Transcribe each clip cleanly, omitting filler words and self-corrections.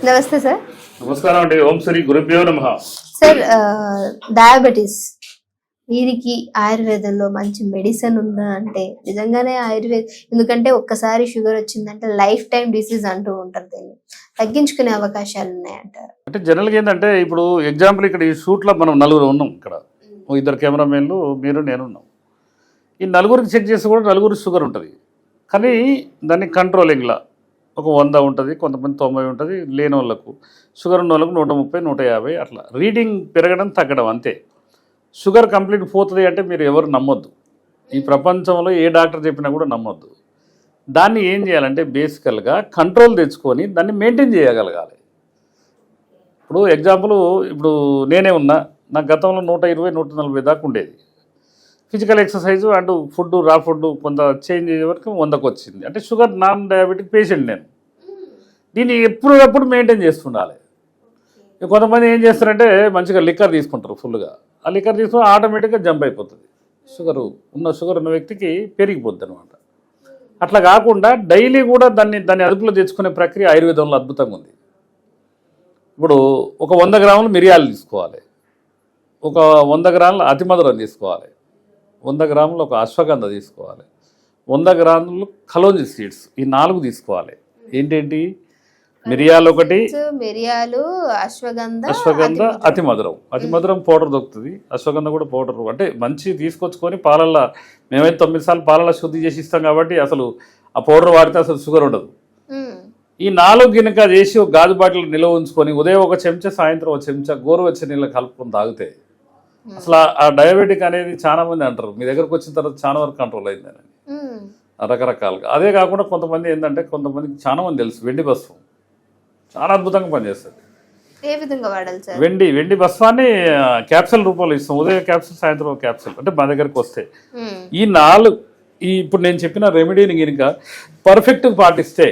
నమస్తే సార్. నమస్కారం అండి. ఓం శ్రీ గురుభ్యో నమః. సార్, డయాబెటీస్ వీరికి ఆయుర్వేదంలో మంచి మెడిసిన్ ఉందా అంటే నిజంగానే ఎందుకంటే ఒక్కసారి షుగర్ వచ్చిందంటే లైఫ్ టైం డిసీజ్ అంటూ ఉంటారు. దీన్ని తగ్గించుకునే అవకాశాలు ఉన్నాయంటారు. అంటే జనరల్గా ఏంటంటే ఇప్పుడు ఎగ్జాంపుల్ ఇక్కడ ఈ షూట్లో మనం నలుగురు ఉన్నాం. ఇక్కడ ఇద్దరు కెమెరామెన్లు, మీరు, నేను ఉన్నాం. ఈ నలుగురికి చెక్ చేసి కూడా నలుగురు షుగర్ ఉంటుంది. కానీ దాన్ని కంట్రోలింగ్లా ఒక 100 ఉంటుంది, కొంతమంది 90 ఉంటుంది. లేని వాళ్ళకు షుగర్ ఉన్న వాళ్ళకు 130, 150 అట్లా రీడింగ్ పెరగడం తగ్గడం అంతే. షుగర్ కంప్లీట్ పోతుంది అంటే మీరు ఎవరు నమ్మొద్దు. ఈ ప్రపంచంలో ఏ డాక్టర్ చెప్పినా కూడా నమ్మొద్దు. దాన్ని ఏం చేయాలంటే బేసికల్గా కంట్రోల్ తెచ్చుకొని దాన్ని మెయింటైన్ చేయగలగాలి. ఇప్పుడు ఎగ్జాంపుల్, ఇప్పుడు నేనే ఉన్నా, నాకు గతంలో 120, 140 దాకా ఉండేది. ఫిజికల్ ఎక్సర్సైజు అండ్ ఫుడ్, రా ఫుడ్ కొంత చేంజ్ అయ్యే వరకు 100కు వచ్చింది. అంటే షుగర్ నాన్ డయాబెటిక్ పేషెంట్ నేను. దీన్ని ఎప్పుడప్పుడు మెయింటైన్ చేస్తుండాలి. కొంతమంది ఏం చేస్తారంటే మంచిగా లిక్కర్ తీసుకుంటారు ఫుల్గా. ఆ లిక్కర్ తీసుకుని ఆటోమేటిక్గా జంప్ అయిపోతుంది. షుగర్ ఉన్న వ్యక్తికి పెరిగిపోద్ది అనమాట. అట్లా కాకుండా డైలీ కూడా దాన్ని అదుపులో తెచ్చుకునే ప్రక్రియ ఆయుర్వేదంలో అద్భుతంగా ఉంది. ఇప్పుడు ఒక 100 గ్రాములు మిరియాలు తీసుకోవాలి, ఒక 100 గ్రాముల అతిమధురం తీసుకోవాలి, 100 గ్రాములు ఒక అశ్వగంధ తీసుకోవాలి, 100 గ్రాములు కలోంజి సీడ్స్, ఈ 4 తీసుకోవాలి. ఏంటేంటి? మిరియాలు ఒకటి, మిరియాలు, అశ్వగంధ, అతిమధురం పౌడర్ దొరుకుతుంది. అశ్వగంధ కూడా పౌడర్. అంటే మంచి తీసుకొచ్చుకొని పాలల్లో, మేమైతే 9 సార్లు పాలల్లో శుద్ధి చేసి ఇస్తాం కాబట్టి అసలు ఆ పౌడర్ వాడితే అసలు షుగర్ ఉండదు. ఈ 4 గినక చేసి ఒక గాజు బాటిల్ నిల్వ ఉంచుకొని ఉదయం ఒక చెంచా, సాయంత్రం ఒక చెంచా గోరువెచ్చని నీళ్ళు కలుపుకొని తాగితే అసలు ఆ డయాబెటిక్ అనేది చాలా మంది అంటారు, మీ దగ్గరకు వచ్చిన తర్వాత చాలా వరకు కంట్రోల్ అయిందని రకరకాలుగా. అదే కాకుండా కొంతమంది ఏంటంటే, కొంతమందికి చాలా మంది తెలుసు వెండి భస్వం చాలా అద్భుతంగా పనిచేస్తుంది. ఏ విధంగా వాడాలి సార్? వెండి భస్వాన్ని క్యాప్సూల్ రూపంలో ఇస్తాం. ఉదయం క్యాప్సూల్, సాయంత్రం క్యాప్సూల్. అంటే మా దగ్గరకు వస్తే ఈ 4 ఇప్పుడు నేను చెప్పిన రెమెడీని కనుక పర్ఫెక్ట్గా పాటిస్తే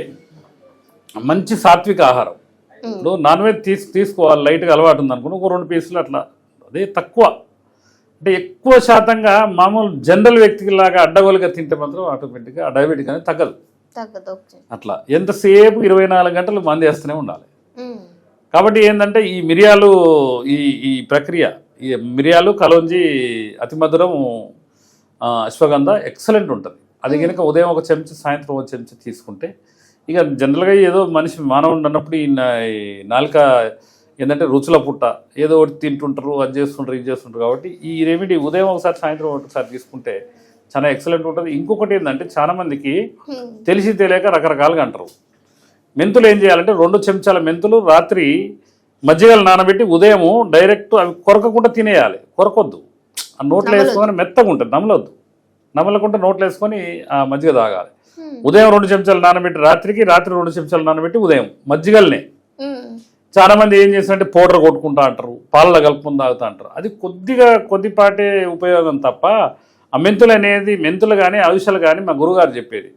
మంచి సాత్విక ఆహారం. ఇప్పుడు నాన్ వెజ్ తీసుకోవాలి, లైట్గా అలవాటు ఉందనుకుని ఒక 2 పీసులు అట్లా, అదే తక్కువ. అంటే ఎక్కువ శాతంగా మామూలు జనరల్ వ్యక్తికి లాగా అడ్డగోలుగా తింటే మాత్రం ఆటోమేటిక్గా ఆ డయాబెటిక్ అనేది తగ్గదు. అట్లా ఎంతసేపు 24 గంటలు మంది వేస్తూనే ఉండాలి. కాబట్టి ఏంటంటే ఈ మిరియాలు, ఈ ప్రక్రియ, ఈ మిరియాలు, కలోంజి, అతిమధురం, అశ్వగంధ ఎక్సలెంట్ ఉంటుంది. అది కనుక ఉదయం ఒక చెంచా, సాయంత్రం ఒక చెంచా తీసుకుంటే, ఇక జనరల్గా ఏదో మనిషి మానవుడు అన్నప్పుడు ఈ నాలుక ఏంటంటే రుచుల పుట్ట, ఏదో ఒకటి తింటుంటారు, అది చేస్తుంటారు, ఇది చేస్తుంటారు. కాబట్టి ఈ రెమెడీ ఉదయం ఒకసారి, సాయంత్రం ఒకసారి తీసుకుంటే చాలా ఎక్సలెంట్ ఉంటుంది. ఇంకొకటి ఏంటంటే చాలా మందికి తెలిసి తెలియక రకరకాలుగా అంటారు. మెంతులు ఏం చేయాలంటే 2 చెంచాల మెంతులు రాత్రి మజ్జిగలు నానబెట్టి ఉదయం డైరెక్ట్ అవి కొరకకుండా తినేయాలి. కొరకొద్దు, ఆ నోట్లో వేసుకొని మెత్తగా ఉంటుంది, నమలకుండా నోట్లో వేసుకొని ఆ మజ్జిగ తాగాలి. ఉదయం 2 చెంచాలు నానబెట్టి రాత్రి 2 చెంచాలు నానబెట్టి ఉదయం మజ్జిగల్నే. చాలా మంది ఏం చేస్తారంటే పౌడర్ కొట్టుకుంటా అంటారు, పాలలో కలుపుకొని తాగుతా అంటారు. అది కొద్దిపాటే ఉపయోగం తప్ప ఆ మెంతులు కానీ ఔషధాలు కానీ మా గురుగారు చెప్పేది,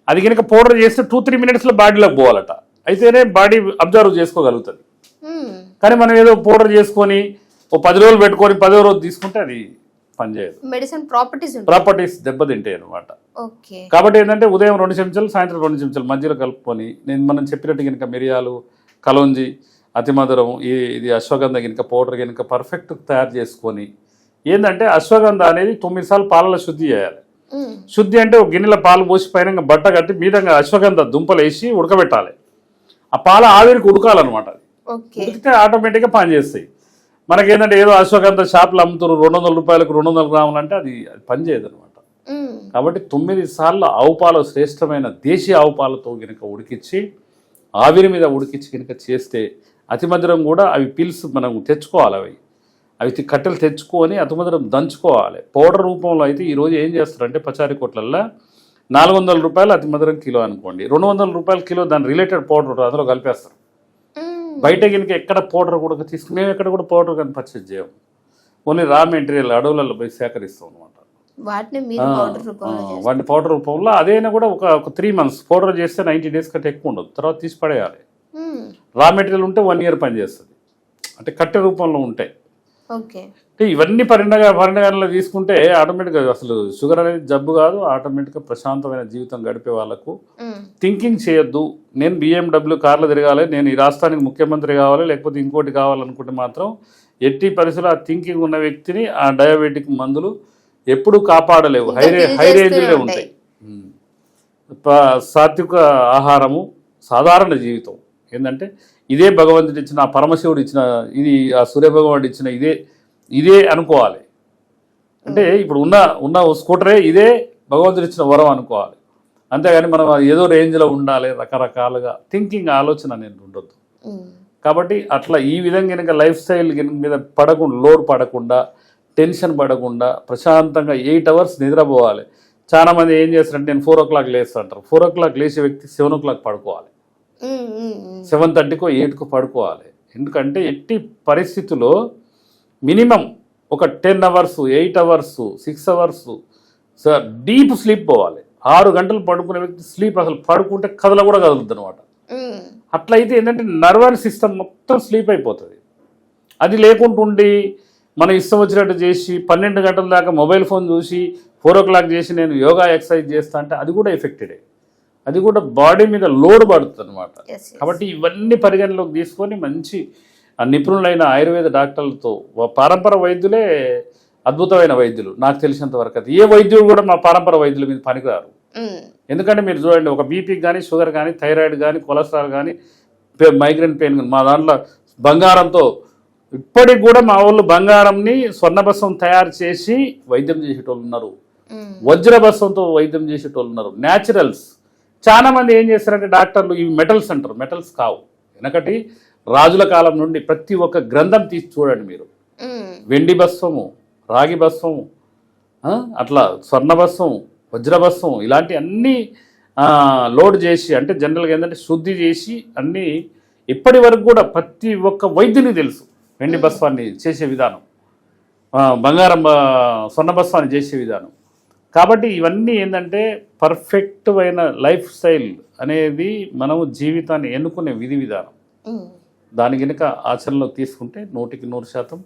అది కనుక పౌడర్ చేస్తే 2-3 మినిట్స్లో బాడీలోకి పోవాలట. అయితేనే బాడీ అబ్జర్వ్ చేసుకోగలుగుతుంది. కానీ మనం ఏదో పౌడర్ చేసుకొని ఓ 10 రోజులు పెట్టుకొని 10వ రోజు తీసుకుంటే అది పనిచేయదు. మెడిసిన్ ప్రాపర్టీస్ దెబ్బతింటాయి అనమాట. కాబట్టి ఏంటంటే ఉదయం 2 చెంచాలు, సాయంత్రం 2 చెంచాలు మధ్యలో కలుపుకొని, మనం చెప్పినట్టు కనుక మిరియాలు, కలోంజి, అతిమధురం, ఇది అశ్వగంధ కనుక పౌడర్ కనుక పర్ఫెక్ట్ తయారు చేసుకొని, ఏంటంటే అశ్వగంధ అనేది 9 సార్లు పాలలో శుద్ధి చేయాలి. శుద్ధి అంటే ఒక గిన్నెల పాలు పోసి పైన బట్ట కట్టి మీదంగా అశ్వగంధ దుంపలు వేసి ఉడకబెట్టాలి. ఆ పాల ఆవిరికి ఉడకాలన్నమాట. అది ఉడికితే ఆటోమేటిక్గా పనిచేస్తాయి. మనకేంటంటే ఏదో అశ్వగంధ షాపులు అమ్ముతారు 200 రూపాయలకు 200 గ్రాములు అంటే అది పనిచేయదు అనమాట. కాబట్టి 9 సార్లు ఆవు పాలు, శ్రేష్టమైన దేశీయ ఆవు పాలతో కనుక ఉడికించి, ఆవిరి మీద ఉడికించి కనుక చేస్తే, అతిమధురం కూడా అవి పిల్స్ మనం తెచ్చుకోవాలి. అవి కట్టెలు తెచ్చుకొని అతిమధురం దంచుకోవాలి. పౌడర్ రూపంలో అయితే ఈరోజు ఏం చేస్తారంటే పచారీ కొట్లల్లో 400 రూపాయలు అతిమధురం కిలో అనుకోండి, 200 రూపాయలు కిలో దాని రిలేటెడ్ పౌడర్ అందులో కలిపేస్తారు. బయట కనుక ఎక్కడ పౌడర్ కూడా తీసుకుని, మేము ఎక్కడ కూడా పౌడర్ కానీ పర్చేజ్ చేయము. ఓన్లీ రా మెటీరియల్ అడవులలో పోయి సేకరిస్తాం అనమాట. వాటిని పౌడర్ రూపంలో. అదైనా కూడా ఒక 3 months పౌడర్ చేస్తే 90 days కంటే ఎక్కువ ఉండదు. తర్వాత తీసి పడేయాలి. రా మెటీరియల్ ఉంటే 1 year పనిచేస్తుంది. అంటే కట్టె రూపంలో ఉంటాయి. అంటే ఇవన్నీ పరిణామాలు తీసుకుంటే ఆటోమేటిక్గా అసలు షుగర్ అనేది జబ్బు కాదు. ఆటోమేటిక్గా ప్రశాంతమైన జీవితం గడిపే వాళ్ళకు థింకింగ్ చేయొద్దు. నేను BMW కార్లో తిరగాలి, నేను ఈ రాష్ట్రానికి ముఖ్యమంత్రి కావాలి, లేకపోతే ఇంకోటి కావాలనుకుంటే మాత్రం ఎట్టి పరిస్థితుల్లో ఆ థింకింగ్ ఉన్న వ్యక్తిని ఆ డయాబెటిక్ మందులు ఎప్పుడూ కాపాడలేవు. హై రేంజ్లో ఉంటాయి. సాత్విక ఆహారము, సాధారణ జీవితం ఏంటంటే ఇదే భగవంతుడు ఇచ్చిన, ఆ పరమశివుడు ఇచ్చిన, ఇది ఆ సూర్యభగవానుడు ఇచ్చిన ఇదే అనుకోవాలి. అంటే ఇప్పుడు ఉన్న స్కూటరే ఇదే భగవంతుడు ఇచ్చిన వరం అనుకోవాలి. అంతేగాని మనం ఏదో రేంజ్లో ఉండాలి రకరకాలుగా థింకింగ్ ఆలోచన అనేది ఉండొద్దు. కాబట్టి అట్లా ఈ విధంగా కనుక లైఫ్ స్టైల్ మీద లోడ్ పడకుండా, టెన్షన్ పడకుండా ప్రశాంతంగా 8 hours నిద్రపోవాలి. చాలామంది ఏం చేస్తారంటే నేను 4 o'clock లేస్తుంటారు. 4 o'clock లేచే వ్యక్తి 7 o'clock పడుకోవాలి, 7:30కో 8కో పడుకోవాలి. ఎందుకంటే ఎట్టి పరిస్థితుల్లో మినిమం ఒక 10 hours, 8 hours, 6 hours deep sleep పోవాలి. 6 గంటలు పడుకునే వ్యక్తి స్లీప్ అసలు పడుకుంటే కూడా కదలద్దు అనమాట. అట్లయితే ఏంటంటే నర్వస్ సిస్టమ్ మొత్తం స్లీప్ అయిపోతుంది. అది లేకుంటుండి మనం ఇష్టం వచ్చినట్టు చేసి 12 గంటల దాకా మొబైల్ ఫోన్ చూసి 4 o'clock చేసి నేను యోగా ఎక్సర్సైజ్ చేస్తా అంటే అది కూడా ఎఫెక్టెడే. అది కూడా బాడీ మీద లోడ్ పడుతుంది అనమాట. కాబట్టి ఇవన్నీ పరిగణలోకి తీసుకొని మంచి నిపుణులైన ఆయుర్వేద డాక్టర్లతో, పారంపర వైద్యులే అద్భుతమైన వైద్యులు నాకు తెలిసినంత వరకు. అది ఏ వైద్యుడు కూడా మా పారంపర వైద్యుల మీద పనికిరారు. ఎందుకంటే మీరు చూడండి, ఒక బీపీకి కానీ, షుగర్ కానీ, థైరాయిడ్ కానీ, కొలెస్ట్రాల్ కానీ, మైగ్రేన్ పెయిన్ కానీ, మా దాంట్లో బంగారంతో ఇప్పటికి కూడా మా వాళ్ళు బంగారంని స్వర్ణభస్వం తయారు చేసి వైద్యం చేసేటోళ్ళు ఉన్నారు, వజ్రభస్వంతో వైద్యం చేసేటోళ్ళు ఉన్నారు. న్యాచురల్స్. చాలా మంది ఏం చేస్తారంటే డాక్టర్లు ఇవి మెటల్స్ అంటారు. మెటల్స్ కావు. వెనకటి రాజుల కాలం నుండి ప్రతి ఒక్క గ్రంథం తీసి చూడండి మీరు. వెండి భస్వము, రాగి భస్వము, అట్లా స్వర్ణభస్వం, వజ్రభస్వం, ఇలాంటి అన్నీ లోడ్ చేసి, అంటే జనరల్గా ఏంటంటే శుద్ధి చేసి అన్నీ ఇప్పటి వరకు కూడా ప్రతి ఒక్క వైద్యునికి తెలుసు వెండి భస్వాన్ని చేసే విధానం, బంగారం స్వర్ణభస్వాన్ని చేసే విధానం. కాబట్టి ఇవన్నీ ఏంటంటే పర్ఫెక్ట్ అయిన లైఫ్ స్టైల్ అనేది మనము జీవితాన్ని ఎన్నుకునే విధి విధానం. దాని కనుక ఆచరణలో తీసుకుంటే 100%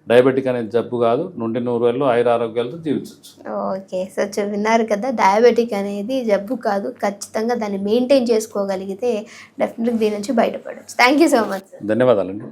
డయాబెటిక్ అనేది జబ్బు కాదు, 100 ఏళ్ళు ఆయురారోగ్యాలతో జీవించవచ్చు. ఓకే సార్, విన్నారు కదా, డయాబెటిక్ అనేది జబ్బు కాదు. ఖచ్చితంగా దాన్ని మెయింటైన్ చేసుకోగలిగితే డెఫినెట్గా దీని నుంచి బయటపడవచ్చు. Thank you so much. ధన్యవాదాలండి.